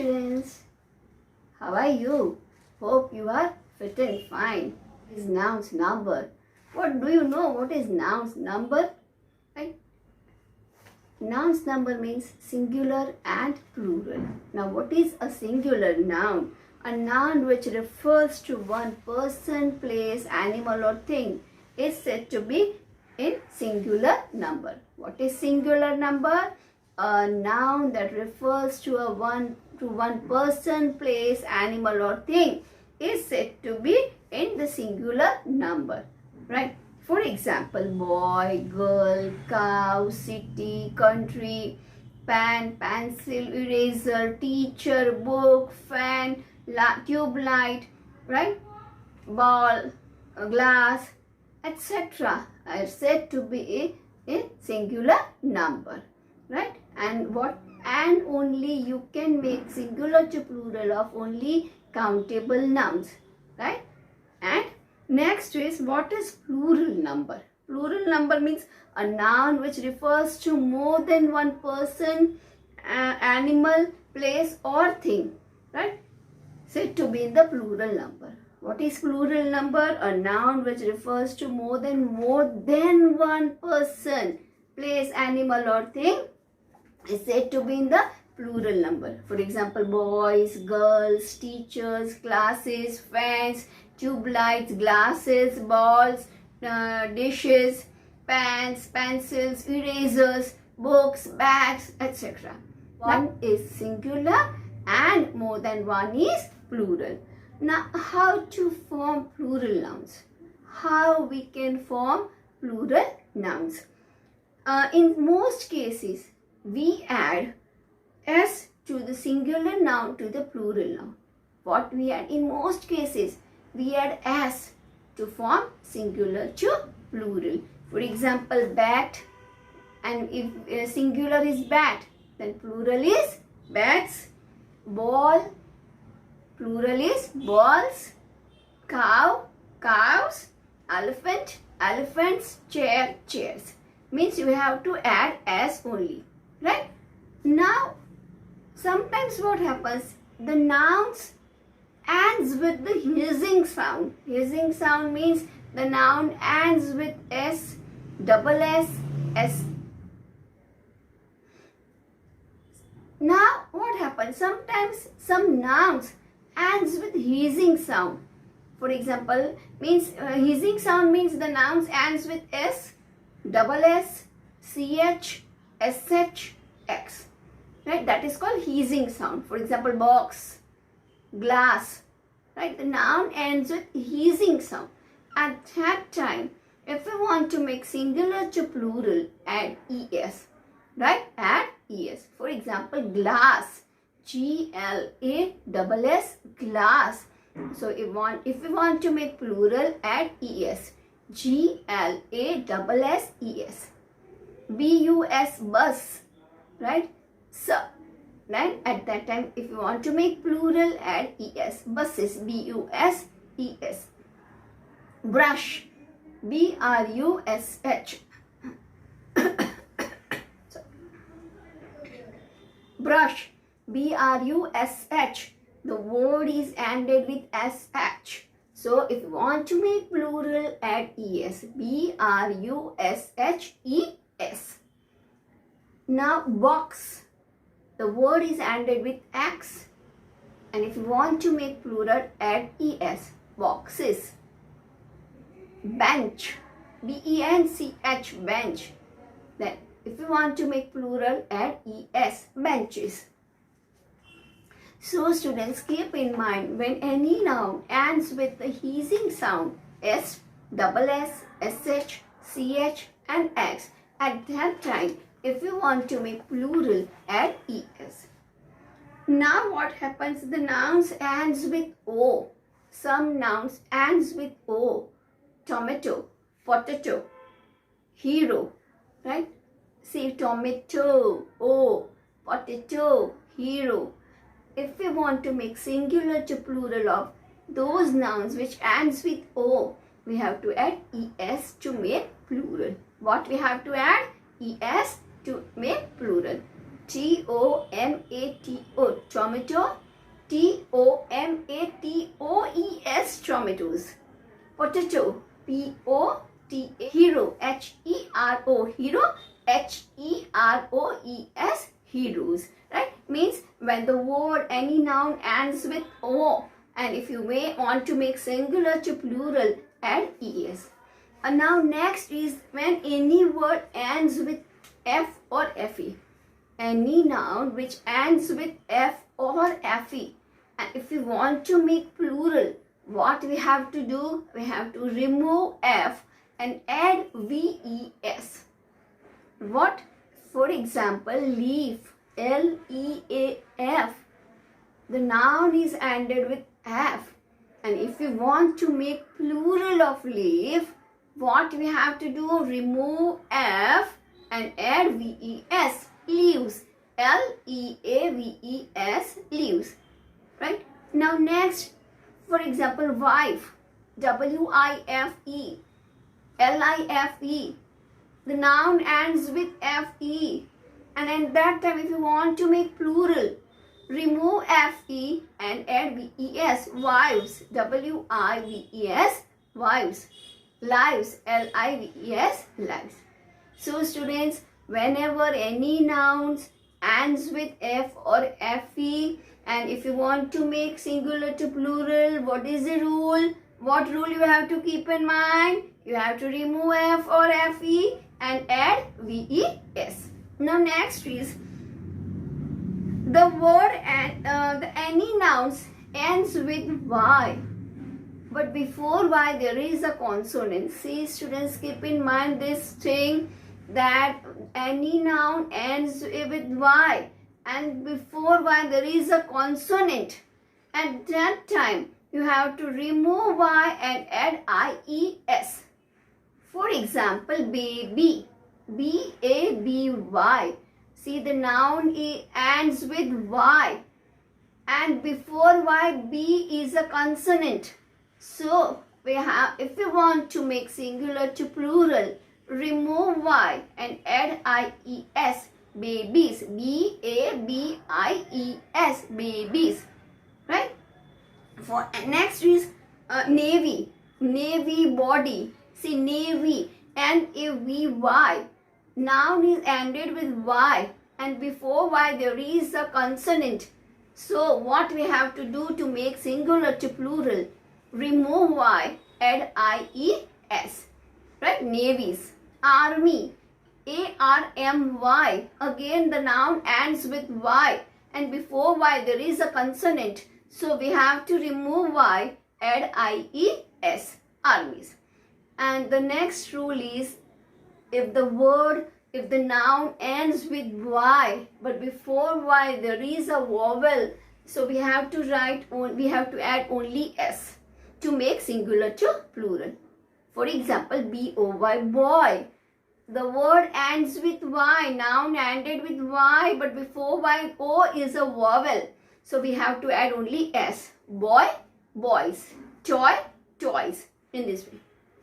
students. How are you? Hope you are fit and fine. Is nouns number. What do you know? What is nouns number? Right? Nouns number means singular and plural. Now what is a singular noun? A noun which refers to one person, place, animal or thing is said to be in singular number. What is singular number? A noun that refers to one person, place, animal or thing is said to be in the singular number. Right? For example, boy, girl, cow, city, country, pen, pencil, eraser, teacher, book, fan, tube light, right? Ball, glass, etc. are said to be in singular number, right? And only you can make singular to plural of only countable nouns, right? And next is, what is plural number? Plural number means a noun which refers to more than one person, animal, place or thing, right? Said to be in the plural number. What is plural number? A noun which refers to more than one person, place, animal or thing is said to be in the plural number. For example, boys, girls, teachers, classes, fans, tube lights, glasses, balls, dishes, pens, pencils, erasers, books, bags, etc. One is singular and more than one is plural. Now, how to form plural nouns? How we can form plural nouns? In most cases, we add s to the singular noun to the plural noun. What we add? In most cases, we add s to form singular to plural. For example, bat, and if singular is bat, then plural is bats. Ball, plural is balls. Cow, cows. Elephant, elephants. Chair, chairs. Means you have to add s only, right? Now, sometimes what happens? The nouns ends with the hissing sound. Hissing sound means the noun ends with s, double s, s. Now what happens? Sometimes some nouns ends with hissing sound. For example, means hissing sound means the nouns ends with s, double s, ch, sh, x. Right? That is called hissing sound. For example, box, glass. Right? The noun ends with hissing sound. At that time, if we want to make singular to plural, add es. Right? Add es. For example, glass, glass, glass. So if we want to make plural, add es. glass. Bus, bus. Right? So, right? At that time, if you want to make plural, add es. Buses, bus, es. Brush, brush. Brush, brush. The word is ended with sh. So if you want to make plural, add es. brushes. Now box. The word is ended with x. And if you want to make plural, add es. Boxes. Bench. bench. Bench. Then if you want to make plural, add es. Benches. So students, keep in mind, when any noun ends with the hissing sound s, double s, sh, ch and x, at that time, if you want to make plural, add es. Now what happens? The nouns ends with o. Some nouns ends with o. Tomato, potato, hero, right? See, tomato, o, potato, hero. If we want to make singular to plural of those nouns which ends with o, we have to add es to make plural. What we have to add? Es to make plural. Tomato, tomato. Tomatoes, tomatoes. Potato, Pota, hero, Hero, hero, Heroes, heroes. Right? Means when the word, any noun ends with O, and if you want to make singular to plural, add es. And now next is when any word ends with f or fe. Any noun which ends with f or fe. And if we want to make plural, what we have to do? We have to remove f and add ves. What? For example, leaf, Leaf. The noun is ended with f. And if we want to make plural of leaf, what we have to do? Remove f and add ves. Leaves, Leaves, leaves. Right? Now next, for example, wife, Wife, Life. The noun ends with fe. And at that time, if you want to make plural, remove fe and add ves. Wives, Wives, wives. Lives, Lives, lives. So students, whenever any nouns ends with f or fe, and if you want to make singular to plural, what is the rule? What rule you have to keep in mind? You have to remove f or fe and add ves. Now next is the word and any nouns ends with y. But before y there is a consonant. See students, keep in mind this thing, that any noun ends with y and before y there is a consonant. At that time you have to remove y and add ies. For example, baby, Baby. See, the noun ends with y and before y b is a consonant. So we have, if we want to make singular to plural, remove y and add ies. Babies, Babies, babies. Right? For next is navy, body. See, navy, Navy. Noun is ended with y and before y there is a consonant. So what we have to do to make singular to plural? Remove y, add ies. Right? Navies. Army, Army. Again the noun ends with y and before y there is a consonant. So we have to remove y, add ies. Armies. And the next rule is, if the noun ends with y but before y there is a vowel, so we have to add only s to make singular to plural. For example, boy, boy. The word ends with y, noun ended with y, but before y o is a vowel, so we have to add only s. Boy, boys. Toy, toys. In this way.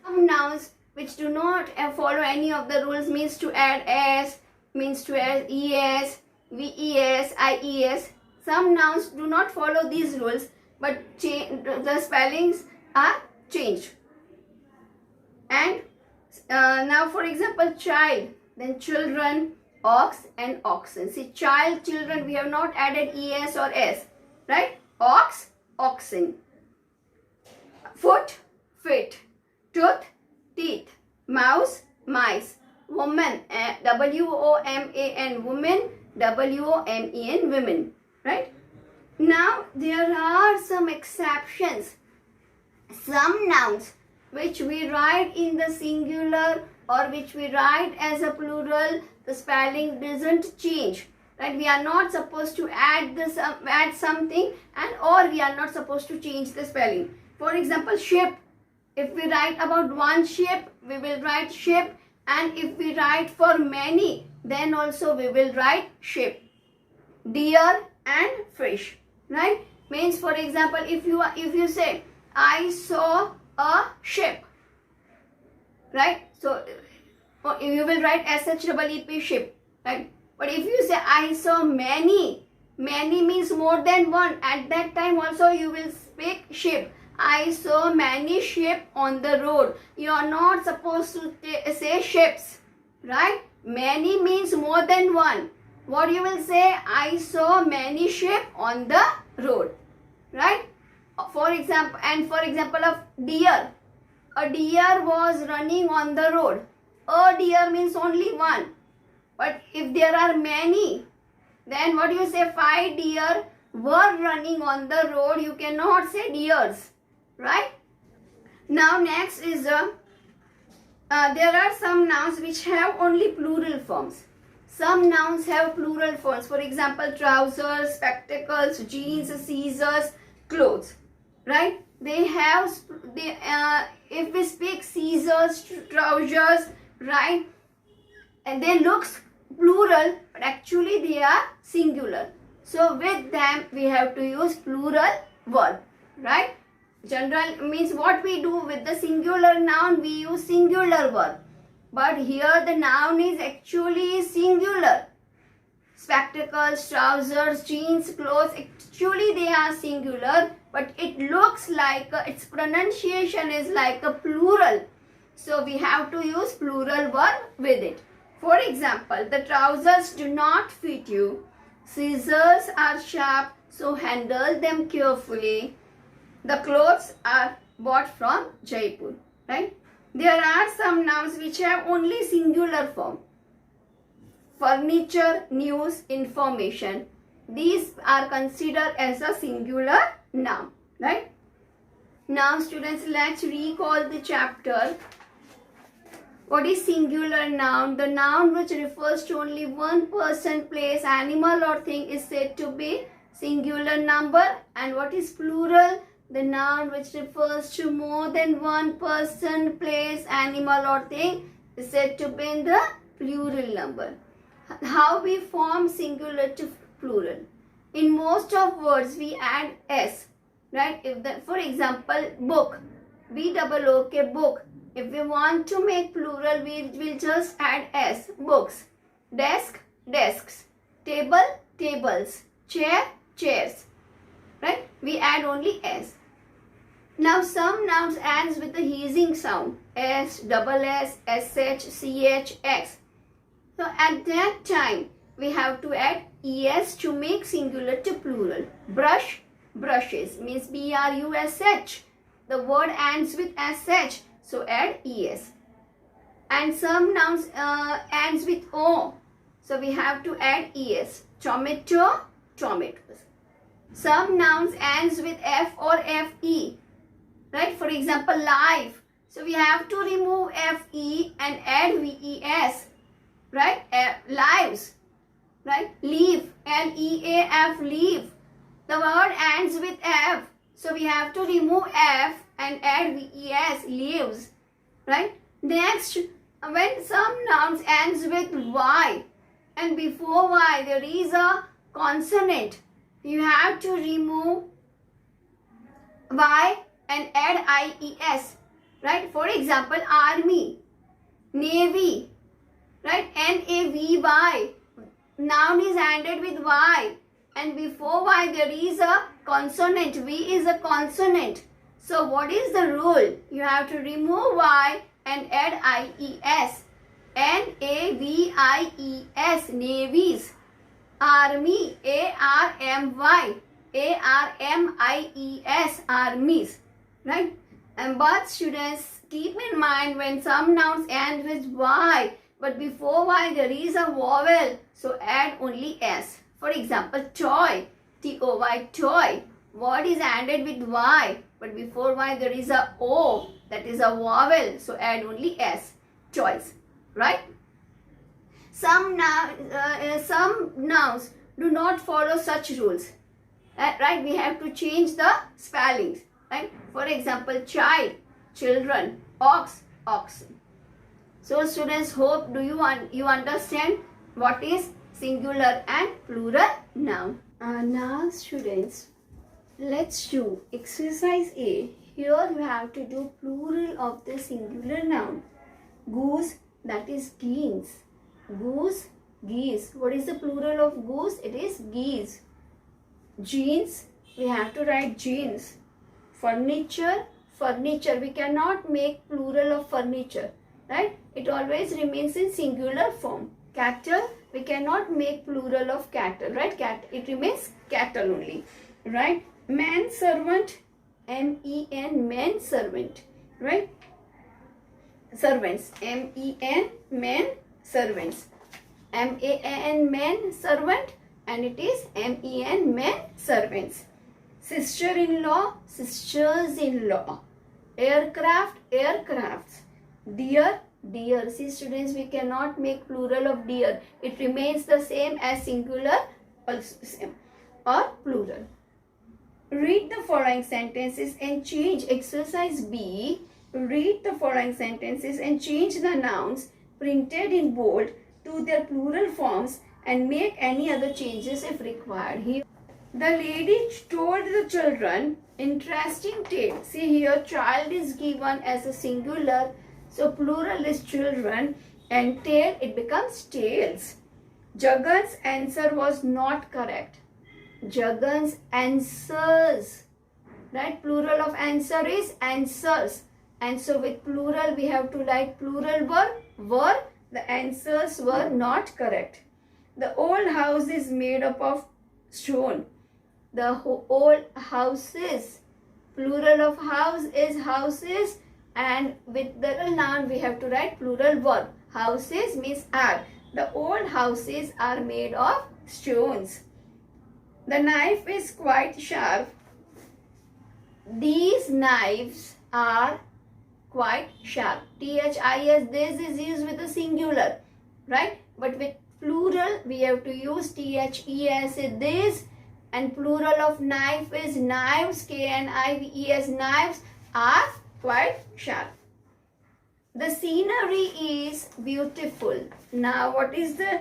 Some nouns which do not follow any of the rules means to add s, means to add es, ves, ies. Some nouns do not follow these rules, but the spellings are changed. And now for example, child, then children, ox and oxen. See, child, children, we have not added es or s, right? Ox, oxen. Foot, fit. Tooth, teeth. Mouse, mice. Woman, woman, woman, women, women. Right? Now there are some exceptions. Some nouns which we write in the singular or which we write as a plural, the spelling doesn't change. Right? We are not supposed to add something, and or we are not supposed to change the spelling. For example, ship. If we write about one ship, we will write ship, and if we write for many, then also we will write ship. Deer and fish, right? Means, for example, if you say, I saw a ship, right? So you will write SHEEP, ship, right? But if you say I saw many, many means more than one. At that time also you will speak sheep. I saw many sheep on the road. You are not supposed to say ships, right? Many means more than one. What you will say? I saw many sheep on the road, right? For example of deer. A deer was running on the road. A deer means only one. But if there are many, then what you say? 5 deer were running on the road. You cannot say deers, right? Now next is there are some nouns which have only plural forms. Some nouns have plural forms. For example, trousers, spectacles, jeans, scissors, clothes, right? They have, if we speak scissors, trousers, right? And they looks plural, but actually they are singular. So with them we have to use plural verb, right? General means what we do with the singular noun, we use singular verb. But here the noun is actually singular. Spectacles, trousers, jeans, clothes, actually they are singular, but it looks like, its pronunciation is like a plural. So we have to use plural verb with it. For example, the trousers do not fit you. Scissors are sharp, so handle them carefully. The clothes are bought from Jaipur, right? There are some nouns which have only singular form. Furniture, news, information. These are considered as a singular noun, right? Now students, let's recall the chapter. What is singular noun? The noun which refers to only one person, place, animal or thing is said to be singular number. And what is plural? The noun which refers to more than one person, place, animal or thing is said to be in the plural number. How we form singular to plural? In most of words we add s, right? For example, book, B-O-O-K, book. If we want to make plural, we will just add s, books. Desk, desks. Table, tables. Chair, chairs. Right? We add only s. Now some nouns ends with the hissing sound. S, double S, SH, CH, X. So at that time, we have to add es to make singular to plural. Brush, brushes means B-R-U-S-H. The word ends with SH. So add es. And some nouns ends with O. So we have to add es. Tomato, tomatoes. Some nouns ends with F or FE. Right? For example, life. So we have to remove FE and add VES. Right? Lives. Right? Leaf. L-E-A-F, leaf. The word ends with F. So we have to remove F and add VES, leaves. Right? Next, when some nouns ends with Y and before Y there is a consonant, you have to remove Y and add IES. Right? For example, army, navy. Right? N-A-V-Y. Noun is ended with Y. And before Y there is a consonant. V is a consonant. So what is the rule? You have to remove Y and add IES. N-A-V-I-E-S. Navies. Army. A-R-M-Y. A-R-M-I-E-S. Armies. Right? And but students, keep in mind when some nouns end with Y, but before Y there is a vowel, so add only S. For example, toy, T-O-Y, toy. Word is ended with Y, but before Y there is a O, that is a vowel, so add only S. Toys, right? Some nouns do not follow such rules. Right? We have to change the spellings. Right? For example, child, children, ox, oxen. So students, hope you understand what is singular and plural noun. Now students, let's do exercise A. Here you have to do plural of the singular noun. Goose, that is genes. Goose, Geese. What is the plural of goose? It is geese. Jeans, we have to write jeans. Furniture, furniture. We cannot make plural of furniture, right? It always remains in singular form. Cattle, we cannot make plural of cattle, right? It remains cattle only, right? Man servant, M-E-N, men servant, right? Servants, M-E-N, men servants. M-A-N, men servant, and it is M-E-N, men servants. Sister-in-law, sisters-in-law. Aircraft, aircrafts. Deer, deer. See students, we cannot make plural of deer. It remains the same as singular or plural. Read the following sentences and change. Exercise B. Read the following sentences and change the nouns printed in bold to their plural forms and make any other changes if required. Here, the lady told the children interesting tale. See here, child is given as a singular, so plural is children, and tale, it becomes tales. Jagan's answer was not correct. Jagan's answers, right? Plural of answer is answers, and so with plural we have to write plural verb, were. The answers were not correct. The old house is made up of stone. The old houses, plural of house is houses, and with the noun we have to write plural verb. Houses means are. The old houses are made of stones. The knife is quite sharp. These knives are quite sharp. T-H-I-S, this is used with a singular, right? But with plural, we have to use T-H-E-S, this, and plural of knife is knives, K-N-I-V-E-S, knives are quite sharp. The scenery is beautiful. Now, what is the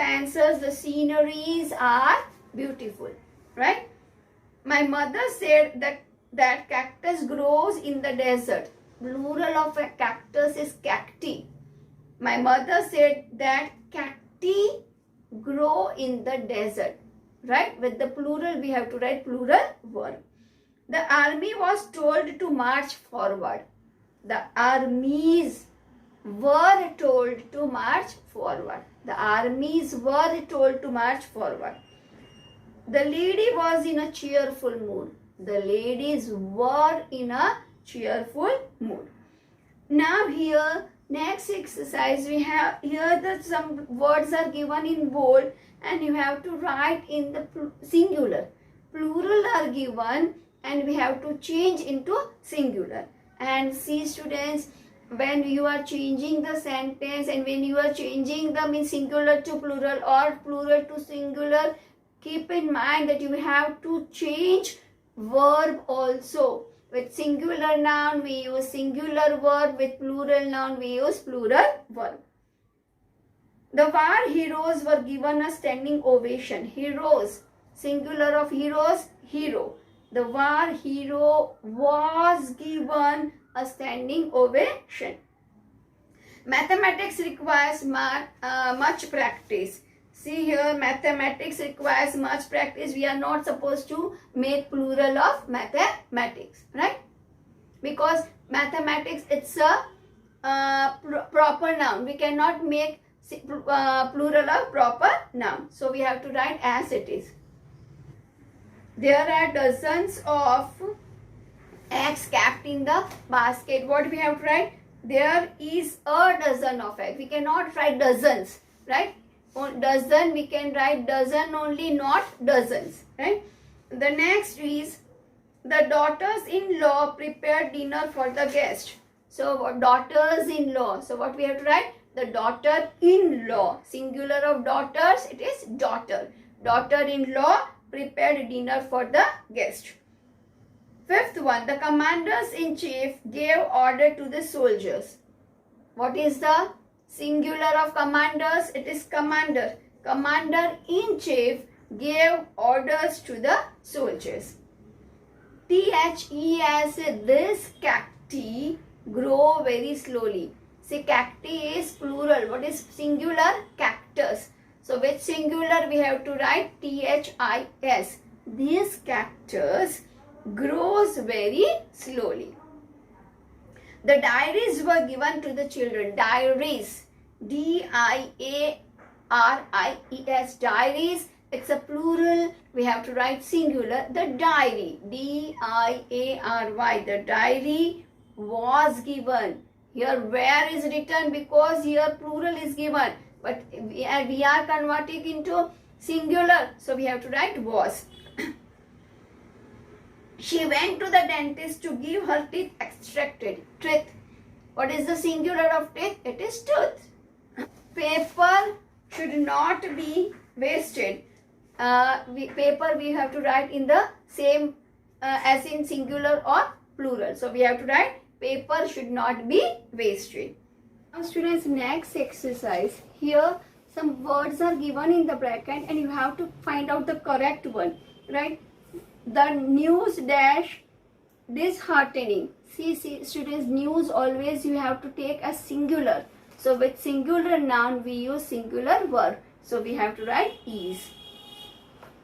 answers? The sceneries are beautiful, right? My mother said that cactus grows in the desert. Plural of a cactus is cacti. My mother said that cacti grow in the desert, right? With the plural, we have to write plural verb. The army was told to march forward. The armies were told to march forward. The armies were told to march forward. The lady was in a cheerful mood. The ladies were in a cheerful mood. Now here, next exercise, we have here some words are given in bold and you have to write in the singular. Plural are given and we have to change into singular. And see students, when you are changing the sentence and when you are changing them singular to plural or plural to singular, keep in mind that you have to change verb also. With singular noun, we use singular verb. With plural noun, we use plural verb. The war heroes were given a standing ovation. Heroes, singular of heroes, hero. The war hero was given a standing ovation. Mathematics requires much practice. See here, mathematics requires much practice. We are not supposed to make plural of mathematics, right? Because mathematics, it's a proper noun. We cannot make plural of proper noun. So we have to write as it is. There are dozens of eggs kept in the basket. What we have to write? There is a dozen of eggs. We cannot write dozens, right? On dozen, we can write dozen only, not dozens, right? The next is the daughters-in-law prepared dinner for the guest. So, daughters-in-law. So, what we have to write? The daughter-in-law. Singular of daughters, it is daughter. Daughter-in-law prepared dinner for the guest. Fifth one, the commanders-in-chief gave order to the soldiers. What is the singular of commanders? It is commander. Commander-in-chief gave orders to the soldiers. T-H-E-S, this cacti grow very slowly. See, cacti is plural. What is singular? Cactus. So with singular we have to write THIS. These cactus grows very slowly. The diaries were given to the children. Diaries. DIARIES. Diaries. It's a plural. We have to write singular. The diary. DIARY. The diary was given. Here where is written because here plural is given. But we are converting into singular. So we have to write was. She went to the dentist to give her teeth extracted. Teeth. What is the singular of teeth? It is tooth. Paper should not be wasted. Paper we have to write in the same as in singular or plural. So we have to write paper should not be wasted. Now students, next exercise. Here some words are given in the bracket and you have to find out the correct one. Right? The news dash disheartening. See students, news always you have to take as singular. So with singular noun we use singular verb. So we have to write is.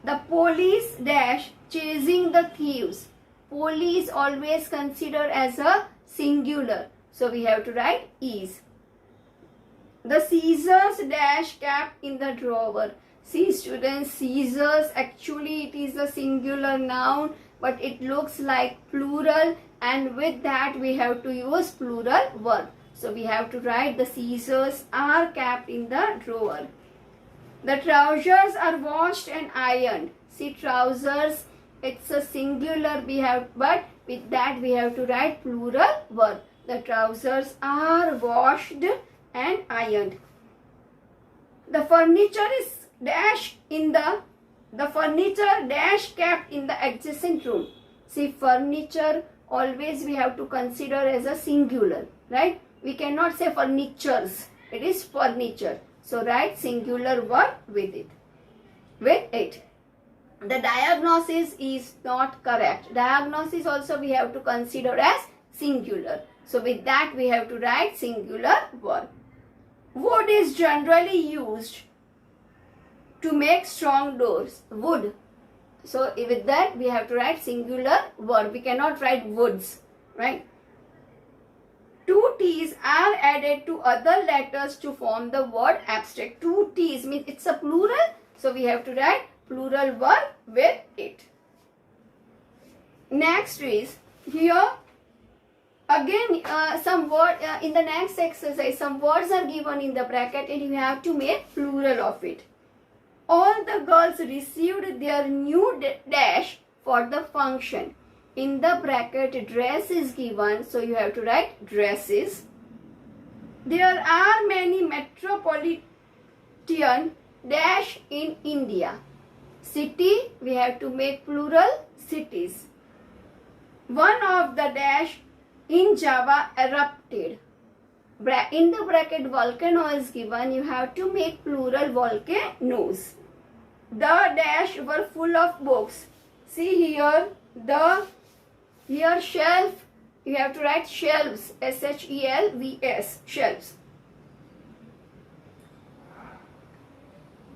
The police dash chasing the thieves. Police always considered as a singular. So we have to write is. The scissors dash kept in the drawer. See students, scissors actually it is a singular noun but it looks like plural and with that we have to use plural verb. So we have to write the scissors are kept in the drawer. The trousers are washed and ironed. See trousers, it's a singular but with that we have to write plural verb. The trousers are washed and ironed. The furniture is dash in the furniture dash kept in the adjacent room. See furniture always we have to consider as a singular, right? We cannot say furnitures. It is furniture. So write singular verb with it. The diagnosis is not correct. Diagnosis also we have to consider as singular. So with that we have to write singular verb. Wood is generally used to make strong doors. Wood. So with that we have to write singular verb. We cannot write woods, right? Two T's are added to other letters to form the word abstract. Two T's means it's a plural. So we have to write plural verb with it. Next is here again some word in the next exercise some words are given in the bracket and you have to make plural of it. All the girls received their new dash for the function. In the bracket dress is given, so you have to write dresses. There are many metropolitan dash in India. City we have to make plural cities. One of the dash in Java erupted. In the bracket volcano is given, you have to make plural volcanoes. The dash were full of books. See here here shelf, you have to write shelves, SHELVS, shelves.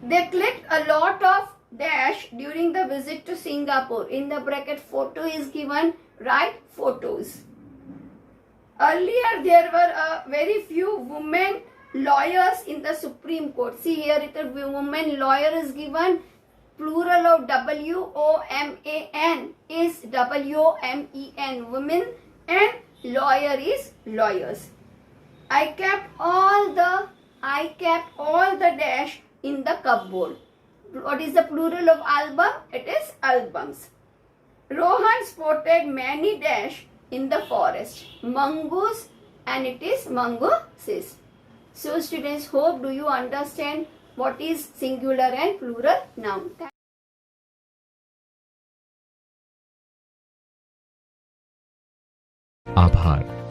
They clicked a lot of dash during the visit to Singapore. In the bracket photo is given, write photos. Earlier there were very few women lawyers in the Supreme Court. See here it is woman lawyer is given. Plural of WOMAN is WOMEN, women, and lawyer is lawyers. I kept all the dash in the cupboard. What is the plural of album? It is albums. Rohan spotted many dash in the forest. Mongoose, and it is mongooses. So students, hope do you understand what is singular and plural noun. आभार।